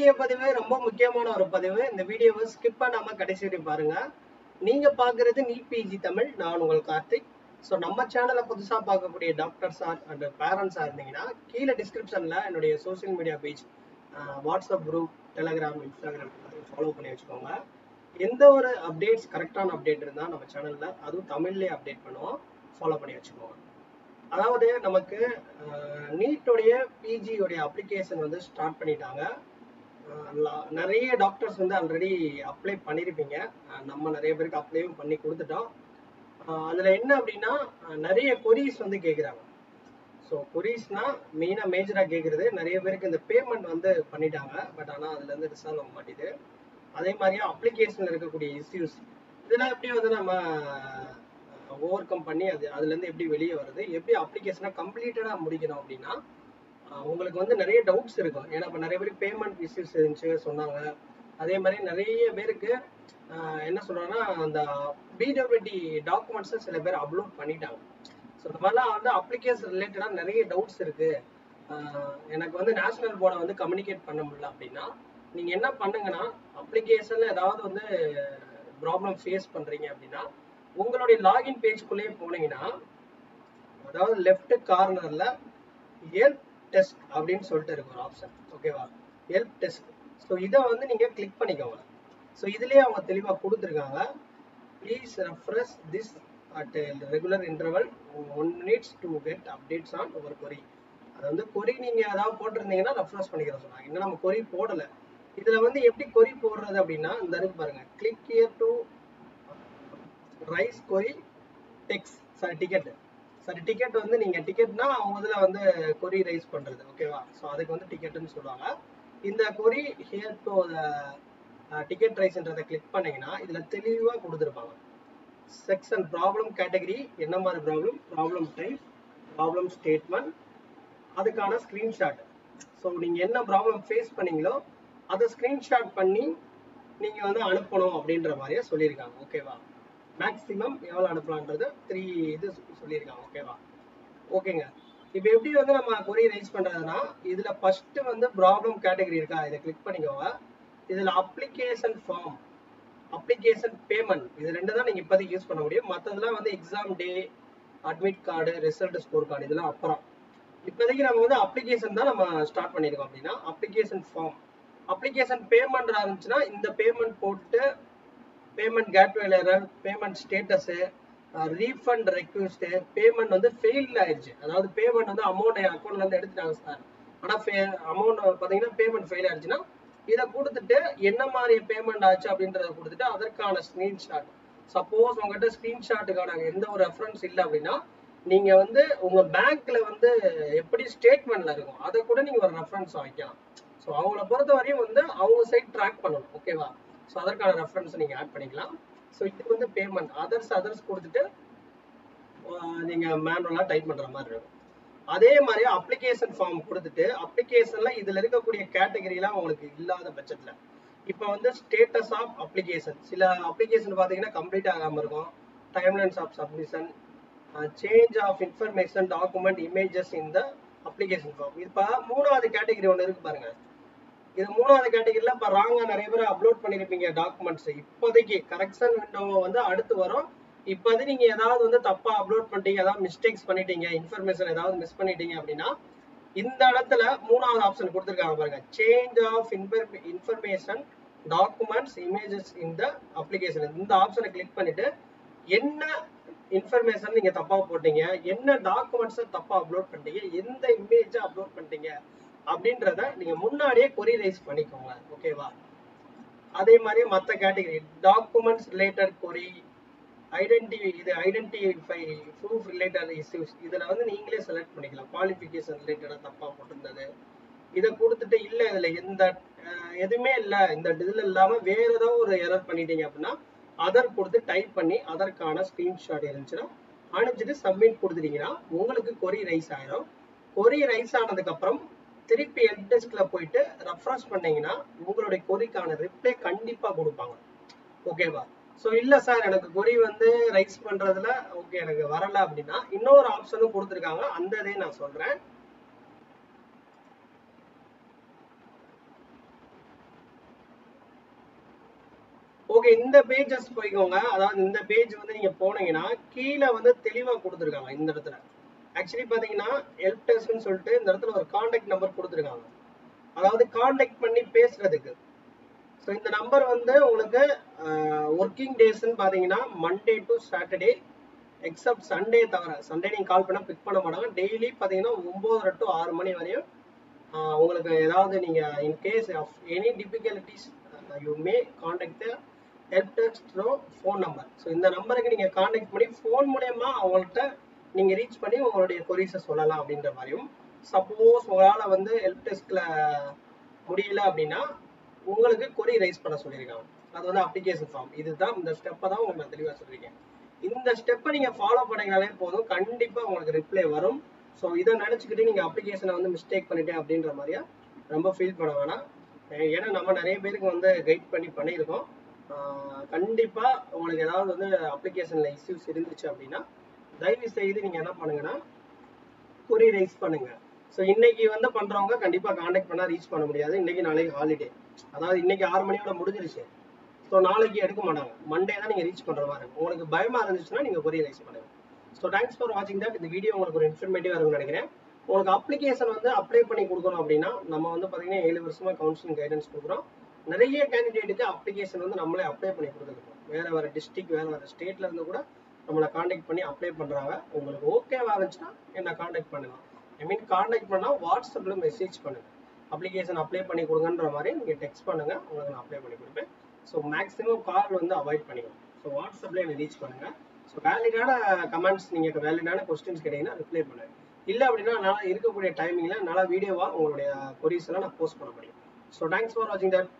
Video பதிவு ரொம்ப முக்கியமான ஒரு பதிவு. இந்த வீடியோவை ஸ்கிப் பண்ணாம கடைசி வரையும் பாருங்க. நீங்க பாக்குறது நீட் பிஜி தமிழ். நான் உங்கள் கார்த்திக். ஸோ நம்ம சேனலை புதுசா பார்க்கக்கூடிய டாக்டர் சார் அண்ட் பேரண்ட்ஸா இருந்தீங்கன்னா கீழே டிஸ்கிரிப்ஷன்ல என்னுடைய social media page, WhatsApp group, Telegram, Instagram follow பண்ணி வச்சுக்கோங்க. எந்த ஒரு அப்டேட்ஸ் கரெக்டான அப்டேட் இருந்தால் நம்ம சேனல்ல அதுவும் தமிழ்லேயே அப்டேட் பண்ணுவோம். ஃபாலோ பண்ணி வச்சுக்கோங்க. அதாவது நமக்கு நீட்டோடைய பிஜியோடைய அப்ளிகேஷன் வந்து ஸ்டார்ட் பண்ணிட்டாங்க. நிறைய டாக்டர்ஸ் வந்து ஆல்ரெடி அப்ளை பண்ணியிருப்பீங்க. நம்ம நிறைய பேருக்கு அப்ளையும் பண்ணி கொடுத்துட்டோம். அதில் என்ன அப்படின்னா நிறைய கொரீஸ் வந்து கேட்குறாங்க. ஸோ கொரீஸ்னா மெயினாக மேஜராக கேட்குறது நிறைய பேருக்கு இந்த பேமெண்ட் வந்து பண்ணிட்டாங்க. பட் ஆனால் அதுலேருந்து ரிசால்வ் ஆக மாட்டேது. அதே மாதிரியே அப்ளிகேஷனில் இருக்கக்கூடிய இஷ்யூஸ் இதெல்லாம் எப்படி வந்து நம்ம ஓவர் கம் பண்ணி அதுலேருந்து எப்படி வெளியே வருது, எப்படி அப்ளிகேஷனை கம்ப்ளீட்டடாக முடிக்கணும் அப்படின்னா உங்களுக்கு வந்து நிறைய டவுட்ஸ் இருக்கும். ஏன்னா இப்போ நிறைய பேருக்கு பேமெண்ட் இஷ்யூஸ் இருந்துச்சு சொன்னாங்க. அதே மாதிரி நிறைய பேருக்கு என்ன சொல்றாங்கன்னா அந்த பிடபிள்யூடி டாக்குமெண்ட்ஸை சில பேர் அப்லோட் பண்ணிட்டாங்க. ஸோ இந்த மாதிரிலாம் வந்து அப்ளிகேஷன் ரிலேட்டடாக நிறைய டவுட்ஸ் இருக்கு. எனக்கு வந்து நேஷனல் போர்டை வந்து கம்யூனிகேட் பண்ண முடியல அப்படின்னா நீங்க என்ன பண்ணுங்கன்னா, அப்ளிகேஷன்ல ஏதாவது வந்து ப்ராப்ளம் ஃபேஸ் பண்றீங்க அப்படின்னா உங்களுடைய லாகின் பேஜ்க்குள்ளேயே போனீங்கன்னா, அதாவது லெஃப்ட் கார்னர்ல ஹெல்ப் டெஸ்க் அப்படின்னு சொல்லிட்டு இருக்கு ஒரு ஆப்ஷன். ஓகேவா? Help desk. ஸோ இதை வந்து நீங்க கிளிக் பண்ணிக்கோங்க. ஸோ இதுலயே அவங்க தெளிவா கொடுத்துருக்காங்க. Please refresh this at regular interval 1 minutes to get updates on your கொரி. அது வந்து கொரி நீங்க ஏதாவது போட்டிருந்தீங்கன்னா ரெஃப்ரெஷ் பண்ணிக்கிற சொன்னாங்க. இன்னும் நம்ம கொரி போடல. இதுல வந்து எப்படி கொரி போடுறது அப்படின்னா இந்த இருக்கு பாருங்க, click here to rice query text. Sorry ticket. Sorry ticket வந்து நீங்க டிக்கெட்னா அவங்க இதுல வந்து கொரி ரைஸ் பண்றது. ஓகேவா? ஸோ அதுக்கு வந்து டிக்கெட்னு சொல்லுவாங்க. இந்த கொரி ஹியர் டு டிக்கெட் ரைஸ்ன்றதை கிளிக் பண்ணீங்கன்னா இதுல தெளிவா கொடுத்துருப்பாங்க. செக்ஷன் ப்ராப்ளம் கேட்டகரி, என்ன மாதிரி problem, problem type, problem statement, அதுக்கான ஸ்கிரீன்ஷாட். ஸோ நீங்க என்ன ப்ராப்ளம் ஃபேஸ் பண்ணீங்களோ அதை ஸ்கிரீன்ஷாட் பண்ணி நீங்க வந்து அனுப்பணும் அப்படின்ற மாதிரியே சொல்லியிருக்காங்க. ஓகேவா? மேக்ஸிமம் எவ்வளோ அனுப்பலான்றது 3 இது சொல்லியிருக்காங்க. ஓகேவா? ஓகேங்க. இப்போ எப்படி வந்து நம்ம கொரி ரைஸ் பண்றதுன்னா இதுல ஃபர்ஸ்ட் வந்து ப்ராப்ளம் கேட்டகரி இருக்கா, இதை கிளிக் பண்ணிக்கோங்க. இதுல அப்ளிகேஷன் ஃபார்ம், அப்ளிகேஷன் பேமெண்ட், இது ரெண்டு தான் நீங்க இப்போதைக்கு யூஸ் பண்ண முடியும். மற்றதெல்லாம் வந்து எக்ஸாம் டே, admit card, result score card இதெல்லாம் அப்புறம். இப்போதைக்கு நம்ம வந்து அப்ளிகேஷன் தான் நம்ம ஸ்டார்ட் பண்ணியிருக்கோம். அப்படின்னா அப்ளிகேஷன் ஃபார்ம், அப்ளிகேஷன் பேமெண்ட் இருந்துச்சுன்னா இந்த பேமெண்ட் போட்டு payment gateway error, payment status, refund request, payment வந்து ஃபெயில் ஆயிடுச்சு, அதாவது பேமெண்ட் வந்து அமௌண்ட் அக்கௌண்ட்ல இருந்து எடுத்துட்டாங்க சார், ஆனால் அமௌண்ட் பார்த்தீங்கன்னா பேமெண்ட் ஃபெயில் ஆயிடுச்சுன்னா இதை கொடுத்துட்டு என்ன மாதிரி பேமெண்ட் ஆச்சு அப்படின்றத கொடுத்துட்டு அதற்கான ஸ்கிரீன்ஷாட். சப்போஸ் உங்ககிட்ட ஸ்கிரீன்ஷாட்டுக்கான எந்த ஒரு ரெஃபரன்ஸ் இல்லை அப்படின்னா நீங்க வந்து உங்க பேங்க்ல வந்து எப்படி ஸ்டேட்மெண்ட்ல இருக்கும் அதை கூட நீங்க ஒரு ரெஃபரன்ஸ் வைக்கலாம். ஸோ அவங்கள பொறுத்த வரையும் வந்து அவங்க சைட் ட்ராக் பண்ணணும். ஓகேவா? ஸோ அதற்கான ரெஃபரன்ஸ் நீங்க ஆட் பண்ணிக்கலாம். ஸோ இது வந்து பேமெண்ட் அதர்ஸ் கொடுத்துட்டு நீங்க மேனுவலா டைப் பண்ற மாதிரி இருக்கும். அதே மாதிரி அப்ளிகேஷன் ஃபார்ம் கொடுத்துட்டு அப்ளிகேஷன்ல இதுல இருக்கக்கூடிய கேட்டகரிலாம் உங்களுக்கு இல்லாத பட்சத்துல இப்போ வந்து ஸ்டேட்டஸ் ஆஃப் அப்ளிகேஷன், சில அப்ளிகேஷன் பாத்தீங்கன்னா கம்ப்ளீட் ஆகாம இருக்கும். Timelines of submission, change of information, document, images இந்த அப்ளிகேஷன் ஃபார்ம். இப்போ மூணாவது கேட்டகரி ஒன்று இருக்கு பாருங்க. இது மூணாவது கேட்டகரியில இப்போ ராங்கா நிறைய பேர் அப்லோட் பண்ணிருப்பீங்க டாக்குமெண்ட்ஸ். இப்போதைக்கு கரெக்ஷன் விண்டோ வந்து அடுத்து வரும். இப்போது நீங்க ஏதாவது வந்து தப்பா அப்லோட் பண்ணிட்டீங்க, ஏதாவது மிஸ்டேக்ஸ் பண்ணிட்டீங்க, இன்ஃபர்மேஷன் ஏதாவது மிஸ் பண்ணிட்டீங்க அப்படின்னா இந்த இடத்துல மூணாவது ஆப்ஷன் கொடுத்துருக்காங்க பாருங்க, change of information, documents, images இந்த அப்ளிகேஷன். இந்த ஆப்ஷனை கிளிக் பண்ணிட்டு என்ன இன்ஃபர்மேஷன் நீங்க தப்பா போட்டீங்க, என்ன டாக்குமெண்ட்ஸ் தப்பா அப்லோட் பண்ணிட்டீங்க, எந்த இமேஜ் அப்லோட் பண்ணிட்டீங்க அப்படின்றத நீங்க முன்னாடியே கொரி ரைஸ் பண்ணிக்கோங்க. ஓகேவா? அதே மாதிரி மற்ற கேட்டகரி டாக்குமெண்ட்ஸ் ரிலேட்டட் கொரி, ஐடென்டிஃபை ப்ரூஃப் ரிலேட்டட் இஷ்யூஸ், இதுல வந்து நீங்களே செலக்ட் பண்ணிக்கலாம். குவாலிஃபிகேஷன் ரிலேட்டடா தப்பா போட்டிருந்தது இதை கொடுத்துட்டு இல்ல இதுல எந்த எதுவுமே இல்லை, இந்த இதுல இல்லாம வேற ஏதாவது ஒரு எரர் பண்ணிட்டீங்க அப்படின்னா அதர் கொடுத்து டைப் பண்ணி அதற்கான ஸ்கிரீன்ஷாட் இருந்துச்சுன்னா அனுப்பிச்சிட்டு சப்மிட் கொடுத்துட்டீங்கன்னா உங்களுக்கு கொரி ரைஸ் ஆயிடும். கொரி ரைஸ் ஆனதுக்கு அப்புறம் திருப்பி ஹெல்ப் டெஸ்க்ல போயிட்டு ரெஃப்ரெஷ் பண்ணீங்கன்னா உங்களுடைய கொரிக்கான ரிப்ளை கண்டிப்பா கொடுப்பாங்க. ஓகேவா? ஸோ இல்ல சார் எனக்கு கொரி வந்து ரைஸ் பண்றதுல ஓகே எனக்கு வரல அப்படின்னா இன்னொரு ஆப்ஷனும் கொடுத்துருக்காங்க, அந்த இதே நான் சொல்றேன். ஓகே, இந்த பேஜஸ் போய்க்கோங்க. அதாவது இந்த பேஜ் வந்து நீங்க போனீங்கன்னா கீழே வந்து தெளிவா கொடுத்துருக்காங்க. இந்த இடத்துல ஆக்சுவலி பாத்தீங்கன்னா ஹெல்ப் டெஸ்க்னு சொல்லிட்டு இந்த இடத்துல ஒரு கான்டாக்ட் நம்பர் கொடுத்துருக்காங்க. அதாவது கான்டாக்ட் பண்ணி பேசுறதுக்கு. ஸோ இந்த நம்பர் வந்து உங்களுக்கு ஒர்க்கிங் டேஸ்ன்னு பார்த்தீங்கன்னா Monday to Saturday accept Sunday தவிர. சண்டே நீங்கள் கால் பண்ணால் பிக் பண்ண மாட்டாங்க. டெய்லி பார்த்தீங்கன்னா 9:30 to 6 மணி வரையும் உங்களுக்கு ஏதாவது நீங்கள் in case of any difficulties you may contact the help desk through phone number. So இந்த நம்பருக்கு நீங்கள் கான்டாக்ட் பண்ணி ஃபோன் மூலயமா அவங்கள்ட்ட நீங்கள் ரீச் பண்ணி உங்களுடைய கொரீஸை சொல்லலாம் அப்படின்ற மாதிரியும். சப்போஸ் உங்களால் வந்து ஹெல்ப் டெஸ்கில் முடியல அப்படின்னா உங்களுக்கு கொரி ரைஸ் பண்ண சொல்லியிருக்காங்க. அது வந்து அப்ளிகேஷன் ஃபார்ம். இதுதான் இந்த ஸ்டெப்பை தான் உங்களுக்கு நான் தெளிவாக சொல்லியிருக்கேன். இந்த ஸ்டெப்பை நீங்கள் ஃபாலோ பண்ணிங்கனாலே போதும், கண்டிப்பாக உங்களுக்கு ரிப்ளை வரும். ஸோ இதை நினச்சிக்கிட்டு நீங்கள் அப்ளிகேஷனை வந்து மிஸ்டேக் பண்ணிட்டேன் அப்படின்ற மாதிரியா ரொம்ப ஃபீல் பண்ண வேணாம். ஏன்னா நம்ம நிறைய பேருக்கு வந்து கைட் பண்ணி பண்ணியிருக்கோம். கண்டிப்பாக உங்களுக்கு ஏதாவது வந்து அப்ளிகேஷனில் இஷ்யூஸ் இருந்துச்சு அப்படின்னா தயவு செய்து நீங்கள் என்ன பண்ணுங்கன்னா கொரி ரைஸ் பண்ணுங்க. ஸோ இன்னைக்கு வந்து பண்றவங்க கண்டிப்பா கான்டாக்ட் பண்ணா ரீச் பண்ண முடியாது. இன்னைக்கு நாளைக்கு ஹாலிடே, அதாவது இன்னைக்கு 6 மணியோட முடிஞ்சிருச்சு. ஸோ நாளைக்கு எடுக்க மாட்டாங்க. மண்டே தான் நீங்க ரீச் பண்ற மாதிரி இருக்கும். உங்களுக்கு பயமா இருந்துச்சுன்னா நீங்க கொரி ரைஸ் பண்ணுங்க. ஸோ தேங்க்ஸ் ஃபார் வாட்சிங் தட். இந்த வீடியோ உங்களுக்கு ஒரு இன்ஃபர்மேட்டிவா இருக்கும்னு நினைக்கிறேன். உங்களுக்கு அப்ளிகேஷன் வந்து அப்ளை பண்ணி கொடுக்கணும் அப்படின்னா நம்ம வந்து பாத்தீங்கன்னா 7 வருஷமா கவுன்சிலிங் கைடன்ஸ் கொடுக்குறோம். நிறைய கேண்டிடேட்டுக்கு அப்ளிகேஷன் வந்து நம்மளே அப்ளை பண்ணி கொடுத்துருக்கோம். வேற டிஸ்ட்ரிக்ட் வேற ஸ்டேட்ல இருந்து கூட நம்மளை கான்டாக்ட் பண்ணி அப்ளை பண்றாங்க. உங்களுக்கு ஓகேவா இருந்துச்சுன்னா என்ன கான்டாக்ட் பண்ணுங்க. ஐ மீன் கான்டாக்ட் பண்ணா வாட்ஸ்அப்ல மெசேஜ் பண்ணுங்க. அப்ளிகேஷன் அப்ளை பண்ணி கொடுங்கன்ற மாதிரி நீங்க டெக்ஸ்ட் பண்ணுங்க, உங்களுக்கு நான் அப்ளை பண்ணி கொடுப்பேன். ஸோ மேக்ஸிமம் கால் வந்து அவாய்ட் பண்ணிக்கணும். ஸோ வாட்ஸ்அப்ல என்ன ரீச் பண்ணுங்க. ஸோ வேலிடான கமெண்ட்ஸ், நீங்க வேலிடான கொஸ்டின்ஸ் கேட்டீங்கன்னா ரிப்ளை பண்ணுங்க. இல்லை அப்படின்னா நான் இருக்கக்கூடிய டைமிங்ல நல்லா வீடியோவா உங்களுடைய கொரீஸ் எல்லாம் நான் போஸ்ட் பண்ண முடியும். ஸோ தேங்க்ஸ் ஃபார் வாட்சிங் தட்.